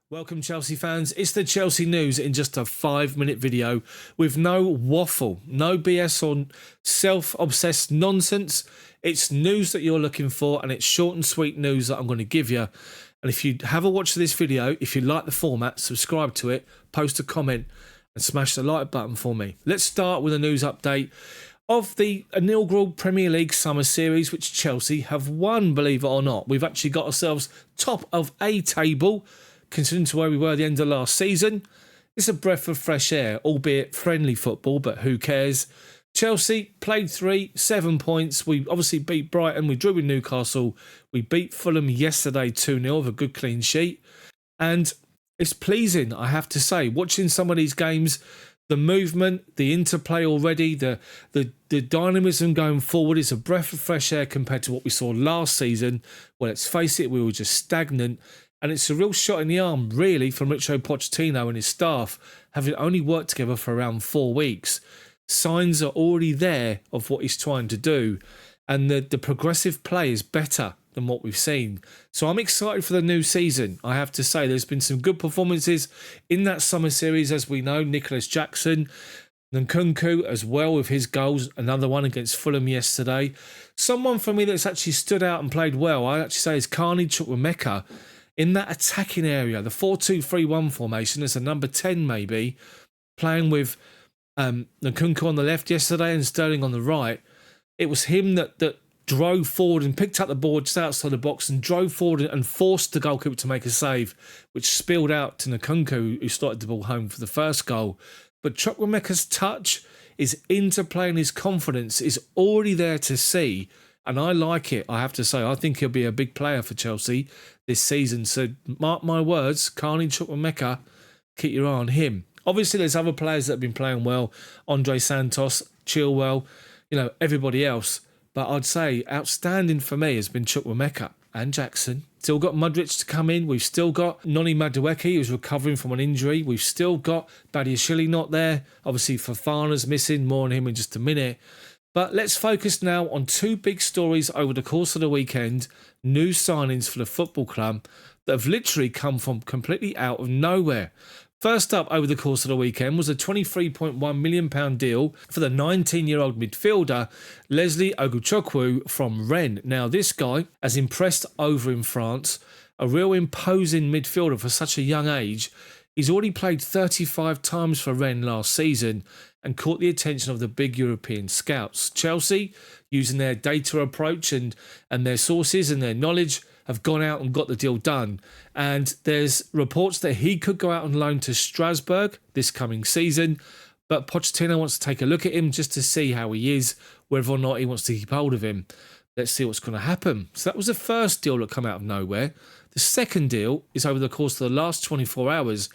Welcome Chelsea fans, it's the Chelsea news in just a 5-minute video with no waffle, no BS or self-obsessed nonsense. It's news that you're looking for and it's short and sweet news that I'm going to give you. And if you have a watch of this video, if you like the format, subscribe to it, post a comment and smash the like button for me. Let's start with a news update of the inaugural Premier League Summer Series, which Chelsea have won, believe it or not. We've actually got ourselves top of a table. Considering to where we were at the end of last season, it's a breath of fresh air, albeit friendly football, but who cares? Chelsea played 7 points. We obviously beat Brighton. We drew with Newcastle. We beat Fulham yesterday 2-0 with a good clean sheet. And it's pleasing, I have to say, watching some of these games, the movement, the interplay already, the dynamism going forward is a breath of fresh air compared to what we saw last season. Well, let's face it, we were just stagnant. And it's a real shot in the arm, really, from Mauricio Pochettino and his staff, having only worked together for around 4 weeks. Signs are already there of what he's trying to do, and the progressive play is better than what we've seen. So I'm excited for the new season. I have to say, there's been some good performances in that summer series, as we know. Nicholas Jackson, Ugochukwu as well with his goals, another one against Fulham yesterday. Someone for me that's actually stood out and played well, I actually say, is Kylian Mbappe. In that attacking area, the 4-2-3-1 formation, as a number 10 maybe, playing with Ugochukwu on the left yesterday and Sterling on the right. It was him that drove forward and picked up the ball just outside the box and drove forward and forced the goalkeeper to make a save, which spilled out to Ugochukwu, who started the ball home for the first goal. But Chukwuemeka's touch, his interplay and his confidence is already there to see. And I like it, I have to say. I think he'll be a big player for Chelsea this season. So mark my words, Kylian Mbappe, keep your eye on him. Obviously, there's other players that have been playing well. Andre Santos, Chilwell, everybody else. But I'd say outstanding for me has been Chukwuemeka and Jackson. Still got Modric to come in. We've still got Noni Madueke, who's recovering from an injury. We've still got Badiashile not there. Obviously, Fofana's missing. More on him in just a minute. But let's focus now on 2 big stories over the course of the weekend. New signings for the football club that have literally come from completely out of nowhere. First up over the course of the weekend was a £23.1 million deal for the 19-year-old midfielder Lesley Ugochukwu from Rennes. Now, this guy has impressed over in France, a real imposing midfielder for such a young age. He's already played 35 times for Rennes last season and caught the attention of the big European scouts. Chelsea, using their data approach and their sources and their knowledge, have gone out and got the deal done. And there's reports that he could go out on loan to Strasbourg this coming season, but Pochettino wants to take a look at him just to see how he is, whether or not he wants to keep hold of him. Let's see what's going to happen. So that was the first deal that came out of nowhere. The second deal is over the course of the last 24 hours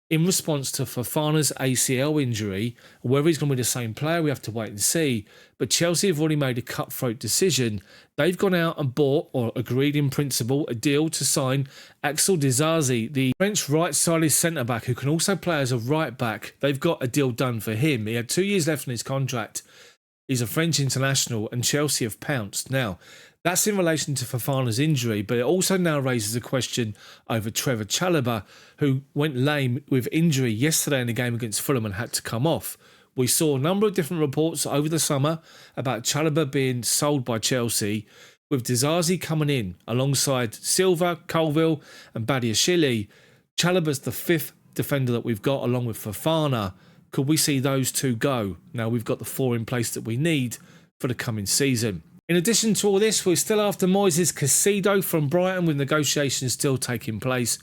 in response to Fofana's ACL injury. Whether he's going to be the same player, we have to wait and see. But Chelsea have already made a cutthroat decision. They've gone out and bought, or agreed in principle, a deal to sign Axel Disasi, the French right-sided centre-back who can also play as a right-back. They've got a deal done for him. He had 2 years left on his contract. He's a French international, and Chelsea have pounced. Now, that's in relation to Fofana's injury, but it also now raises a question over Trevor Chalobah, who went lame with injury yesterday in the game against Fulham and had to come off. We saw a number of different reports over the summer about Chalobah being sold by Chelsea, with Disasi coming in alongside Silva, Colville and Badiashile. Chalobah's the 5th defender that we've got, along with Fofana. Could we see those 2 go? Now we've got the 4 in place that we need for the coming season. In addition to all this, we're still after Moises Caicedo from Brighton, with negotiations still taking place.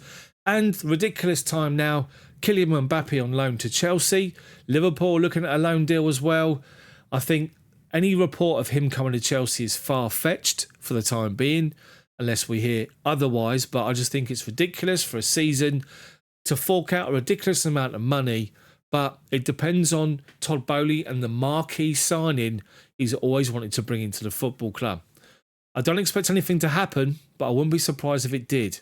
And ridiculous time now, Kylian Mbappe on loan to Chelsea. Liverpool looking at a loan deal as well. I think any report of him coming to Chelsea is far-fetched for the time being, unless we hear otherwise. But I just think it's ridiculous for a season to fork out a ridiculous amount of money. But it depends on Todd Boehly and the marquee signing he's always wanted to bring into the football club. I don't expect anything to happen, but I wouldn't be surprised if it did.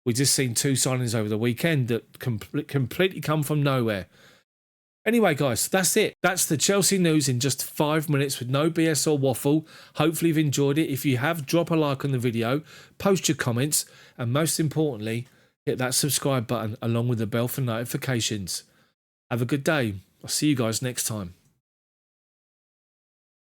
We've just seen 2 signings over the weekend that completely come from nowhere. Anyway, guys, that's it. That's the Chelsea news in just 5 minutes with no BS or waffle. Hopefully you've enjoyed it. If you have, drop a like on the video, post your comments, and most importantly, hit that subscribe button along with the bell for notifications. Have a good day. I'll see you guys next time.